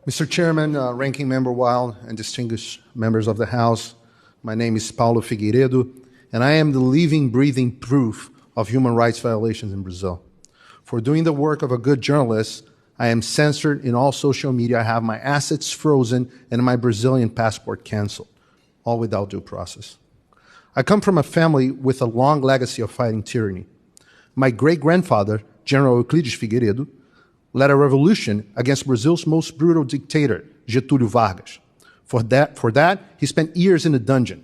Mr. Chairman, Ranking Member Wild, and distinguished members of the House, my name is Paulo Figueiredo, and I am the living, breathing proof of human rights violations in Brazil. For doing the work of a good journalist, I am censored in all social media, I have my assets frozen, and my Brazilian passport canceled, all without due process. I come from a family with a long legacy of fighting tyranny. My great-grandfather, General Euclides Figueiredo, led a revolution against Brazil's most brutal dictator, Getúlio Vargas. For that, he spent years in a dungeon.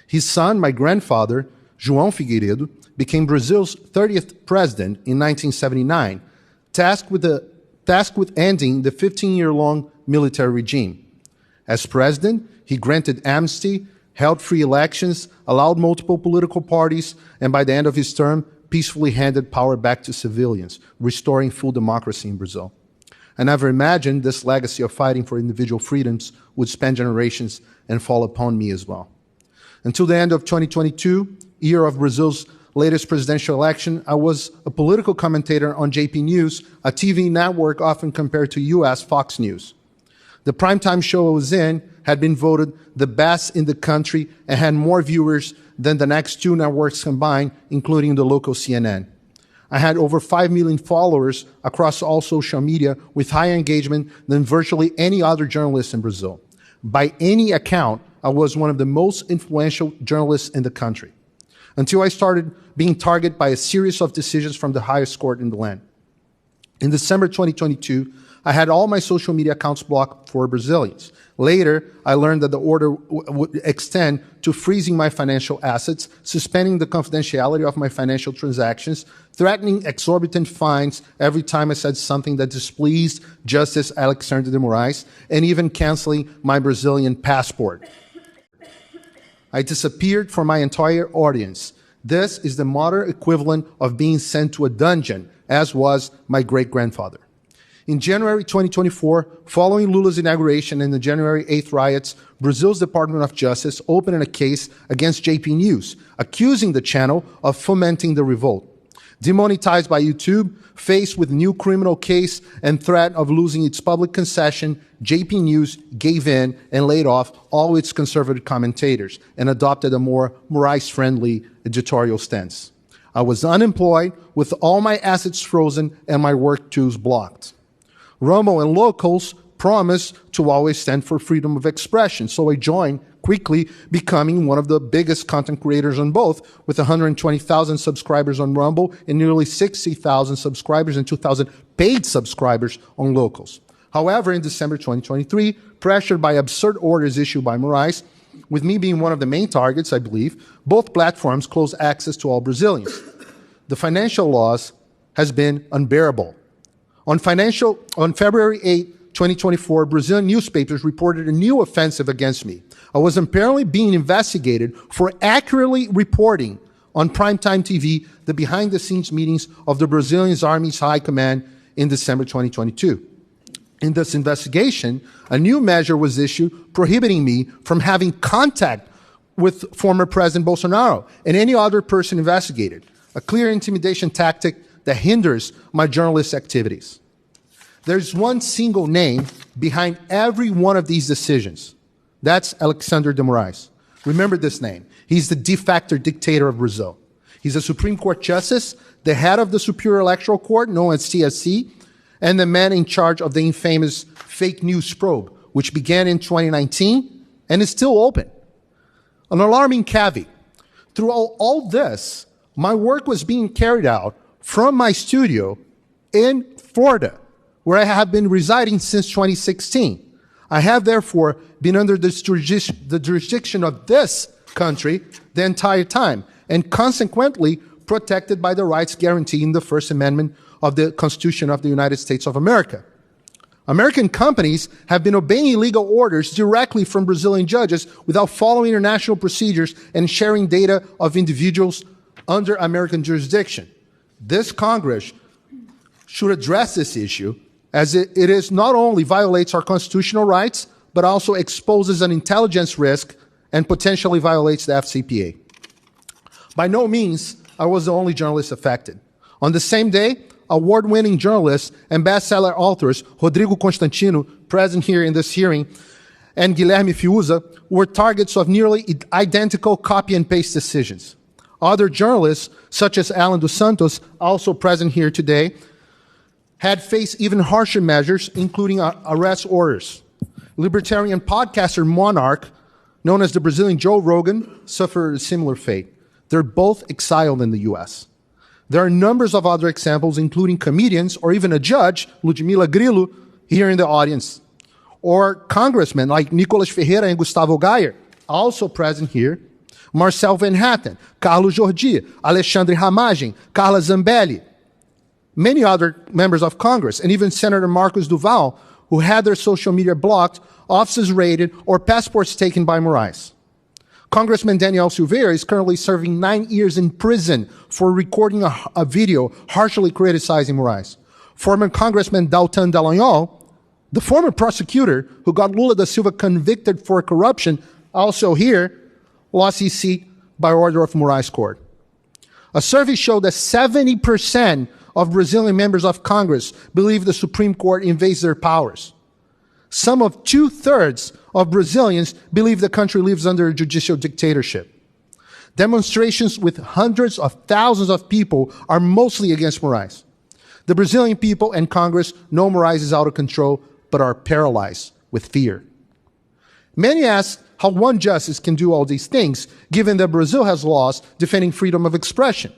His son, my grandfather, João Figueiredo, became Brazil's 30th president in 1979, tasked with ending the 15-year-long military regime. As president, he granted amnesty, held free elections, allowed multiple political parties, and by the end of his term, peacefully handed power back to civilians, restoring full democracy in Brazil. I never imagined this legacy of fighting for individual freedoms would span generations and fall upon me as well. Until the end of 2022, year of Brazil's latest presidential election, I was a political commentator on JP News, a TV network often compared to US Fox News. The primetime show I was in had been voted the best in the country and had more viewers than the next two networks combined, including the local CNN. I had over 5 million followers across all social media with higher engagement than virtually any other journalist in Brazil. By any account, I was one of the most influential journalists in the country, until I started being targeted by a series of decisions from the highest court in the land. In December 2022, I had all my social media accounts blocked for Brazilians. Later, I learned that the order would extend to freezing my financial assets, suspending the confidentiality of my financial transactions, threatening exorbitant fines every time I said something that displeased Justice Alexandre de Moraes, and even canceling my Brazilian passport. I disappeared from my entire audience. This is the modern equivalent of being sent to a dungeon, as was my great-grandfather. In January 2024, following Lula's inauguration and the January 8th riots, Brazil's Department of Justice opened a case against JP News, accusing the channel of fomenting the revolt. Demonetized by YouTube, faced with new criminal case and threat of losing its public concession, JP News gave in and laid off all its conservative commentators and adopted a more Moraes-friendly editorial stance. I was unemployed with all my assets frozen and my work tools blocked. Rumble and locals promised to always stand for freedom of expression, so I joined, quickly becoming one of the biggest content creators on both, with 120,000 subscribers on Rumble and nearly 60,000 subscribers and 2,000 paid subscribers on locals. However, in December 2023, pressured by absurd orders issued by Moraes, with me being one of the main targets, I believe, both platforms closed access to all Brazilians. The financial loss has been unbearable. On February 8, 2024, Brazilian newspapers reported a new offensive against me. I was apparently being investigated for accurately reporting on primetime TV the behind-the-scenes meetings of the Brazilian Army's High Command in December 2022. In this investigation, a new measure was issued prohibiting me from having contact with former President Bolsonaro and any other person investigated, a clear intimidation tactic that hinders my journalist activities. There's one single name behind every one of these decisions. That's Alexandre de Moraes. Remember this name. He's the de facto dictator of Brazil. He's a Supreme Court justice, the head of the Superior Electoral Court, known as CSC, and the man in charge of the infamous fake news probe, which began in 2019 and is still open. An alarming caveat. Through all this, my work was being carried out from my studio in Florida, where I have been residing since 2016. I have therefore been under the jurisdiction of this country the entire time, and consequently protected by the rights guaranteed in the First Amendment of the Constitution of the United States of America. American companies have been obeying legal orders directly from Brazilian judges without following international procedures and sharing data of individuals under American jurisdiction. This Congress should address this issue, as it is not only violates our constitutional rights, but also exposes an intelligence risk and potentially violates the FCPA. By no means I was the only journalist affected. On the same day, award-winning journalists and bestseller authors Rodrigo Constantino, present here in this hearing, and Guilherme Fiuza were targets of nearly identical copy and paste decisions. Other journalists, such as Alan dos Santos, also present here today, had faced even harsher measures, including arrest orders. Libertarian podcaster Monarch, known as the Brazilian Joe Rogan, suffered a similar fate. They're both exiled in the US. There are numbers of other examples, including comedians or even a judge, Ludmila Grillo, here in the audience, or congressmen like Nicolas Ferreira and Gustavo Gayer, also present here, Marcel Van Hatten, Carlos Jordi, Alexandre Ramagem, Carla Zambelli, many other members of Congress, and even Senator Marcos Duval, who had their social media blocked, offices raided, or passports taken by Moraes. Congressman Daniel Silveira is currently serving 9 years in prison for recording a video harshly criticizing Moraes. Former Congressman Dalton Dallagnol, the former prosecutor who got Lula da Silva convicted for corruption, also here, lost his seat by order of Moraes Court. A survey showed that 70% of Brazilian members of Congress believe the Supreme Court invades their powers. Some of 2/3 of Brazilians believe the country lives under a judicial dictatorship. Demonstrations with hundreds of thousands of people are mostly against Moraes. The Brazilian people and Congress know Moraes is out of control, but are paralyzed with fear. Many ask how one justice can do all these things, given that Brazil has laws defending freedom of expression.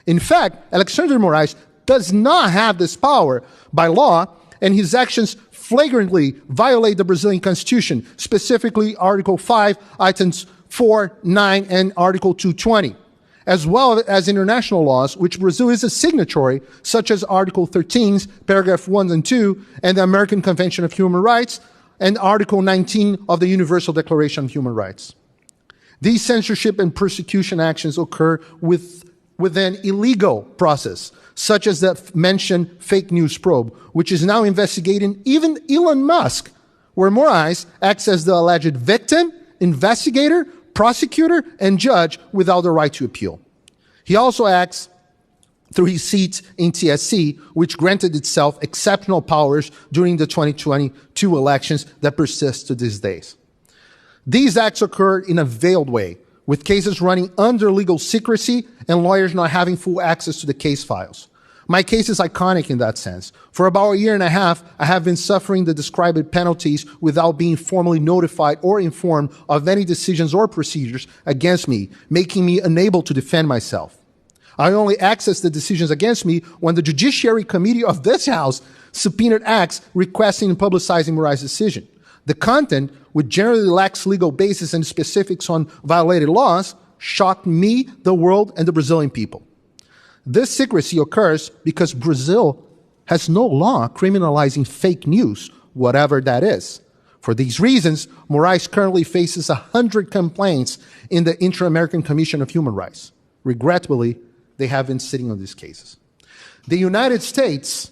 In fact, Alexandre Moraes does not have this power by law, and his actions flagrantly violate the Brazilian Constitution, specifically Article 5, items 4, 9, and Article 220, as well as international laws, which Brazil is a signatory, such as Article 13, paragraph 1 and 2, and the American Convention of Human Rights, and Article 19 of the Universal Declaration of Human Rights. These censorship and persecution actions occur with an illegal process, such as the mentioned fake news probe, which is now investigating even Elon Musk, where Moraes acts as the alleged victim, investigator, prosecutor, and judge without the right to appeal. He also acts through his seat in TSC, which granted itself exceptional powers during the 2022 elections that persist to these days. These acts occurred in a veiled way, with cases running under legal secrecy and lawyers not having full access to the case files. My case is iconic in that sense. For about a year and a half, I have been suffering the described penalties without being formally notified or informed of any decisions or procedures against me, making me unable to defend myself. I only access the decisions against me when the Judiciary Committee of this House subpoenaed acts requesting and publicizing Moraes' decision. The content, which generally lacks legal basis and specifics on violated laws, shocked me, the world, and the Brazilian people. This secrecy occurs because Brazil has no law criminalizing fake news, whatever that is. For these reasons, Moraes currently faces 100 complaints in the Inter-American Commission of Human Rights. Regrettably, they have been sitting on these cases. The United States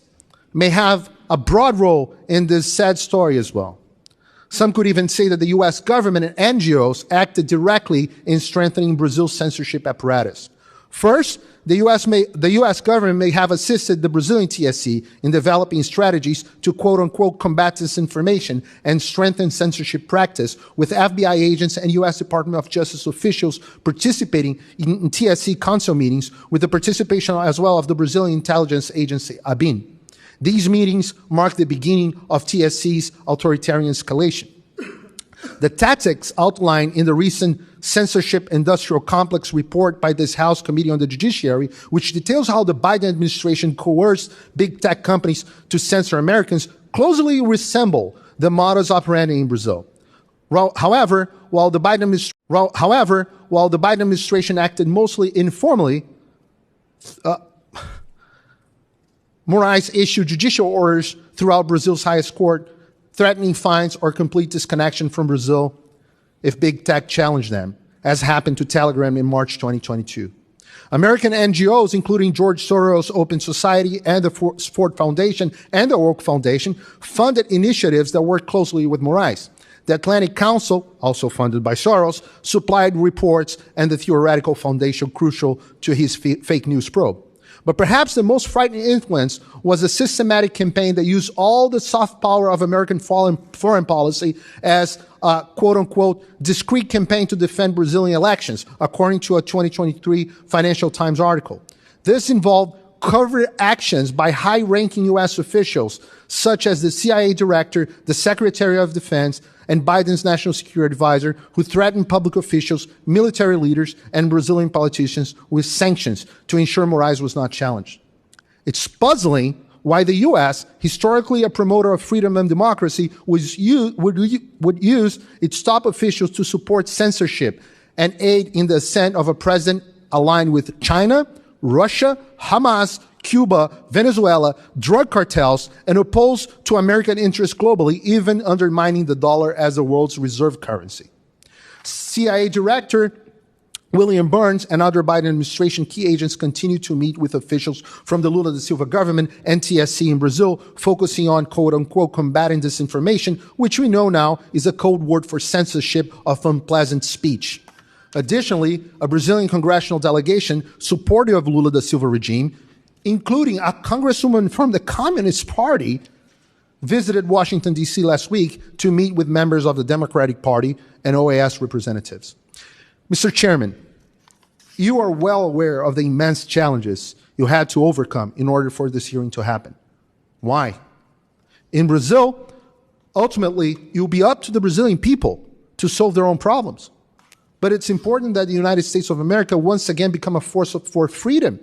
may have a broad role in this sad story as well. Some could even say that the US government and NGOs acted directly in strengthening Brazil's censorship apparatus. First, the US government may have assisted the Brazilian TSC in developing strategies to quote-unquote combat disinformation and strengthen censorship practice, with FBI agents and US Department of Justice officials participating in TSC council meetings, with the participation as well of the Brazilian intelligence agency, ABIN. These meetings mark the beginning of TSC's authoritarian escalation. The tactics outlined in the recent Censorship Industrial Complex report by this House Committee on the Judiciary, which details how the Biden administration coerced big tech companies to censor Americans, closely resemble the modus operandi in Brazil. However, while the Biden administration acted mostly informally, Moraes issued judicial orders throughout Brazil's highest court, threatening fines or complete disconnection from Brazil if big tech challenged them, as happened to Telegram in March 2022. American NGOs, including George Soros' Open Society and the Ford Foundation and the Oak Foundation, funded initiatives that worked closely with Moraes. The Atlantic Council, also funded by Soros, supplied reports and the theoretical foundation crucial to his fake news probe. But perhaps the most frightening influence was a systematic campaign that used all the soft power of American foreign policy as a quote-unquote discreet campaign to defend Brazilian elections, according to a 2023 Financial Times article. This involved covert actions by high-ranking U.S. officials, such as the CIA director, the Secretary of Defense, and Biden's national security advisor, who threatened public officials, military leaders, and Brazilian politicians with sanctions to ensure Moraes was not challenged. It's puzzling why the U.S., historically a promoter of freedom and democracy, would use its top officials to support censorship and aid in the ascent of a president aligned with China, Russia, Hamas, Cuba, Venezuela, drug cartels, and opposed to American interests globally, even undermining the dollar as the world's reserve currency. CIA Director William Burns and other Biden administration key agents continue to meet with officials from the Lula da Silva government and TSC in Brazil, focusing on quote-unquote combating disinformation, which we know now is a code word for censorship of unpleasant speech. Additionally, a Brazilian congressional delegation supportive of Lula da Silva regime, including a congresswoman from the Communist Party, visited Washington, D.C. last week to meet with members of the Democratic Party and OAS representatives. Mr. Chairman, you are well aware of the immense challenges you had to overcome in order for this hearing to happen. Why? In Brazil, ultimately, it will be up to the Brazilian people to solve their own problems. But it's important that the United States of America once again become a force for freedom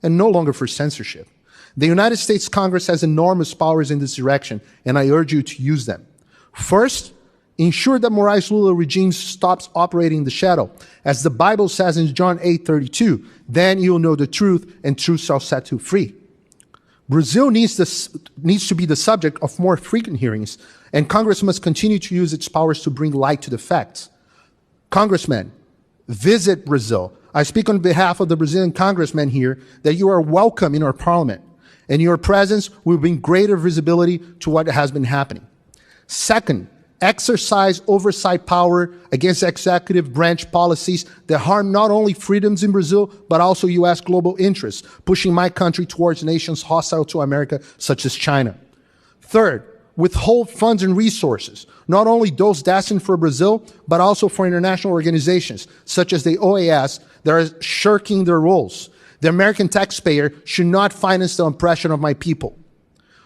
and no longer for censorship. The United States Congress has enormous powers in this direction, and I urge you to use them. First, ensure that Moraes Lula regime stops operating in the shadow. As the Bible says in John 8:32, then you'll know the truth, and truth shall set you free. Brazil needs to be the subject of more frequent hearings, and Congress must continue to use its powers to bring light to the facts. Congressmen, visit Brazil. I speak on behalf of the Brazilian congressmen here that you are welcome in our parliament, and your presence will bring greater visibility to what has been happening. Second, exercise oversight power against executive branch policies that harm not only freedoms in Brazil, but also U.S. global interests, pushing my country towards nations hostile to America, such as China. Third, withhold funds and resources, not only those destined for Brazil, but also for international organizations, such as the OAS, that are shirking their roles. The American taxpayer should not finance the oppression of my people.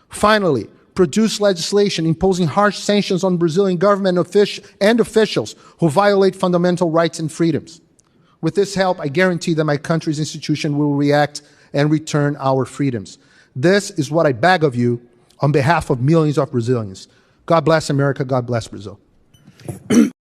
Finally, produce legislation imposing harsh sanctions on Brazilian government and officials who violate fundamental rights and freedoms. With this help, I guarantee that my country's institution will react and return our freedoms. This is what I beg of you on behalf of millions of Brazilians. God bless America. God bless Brazil.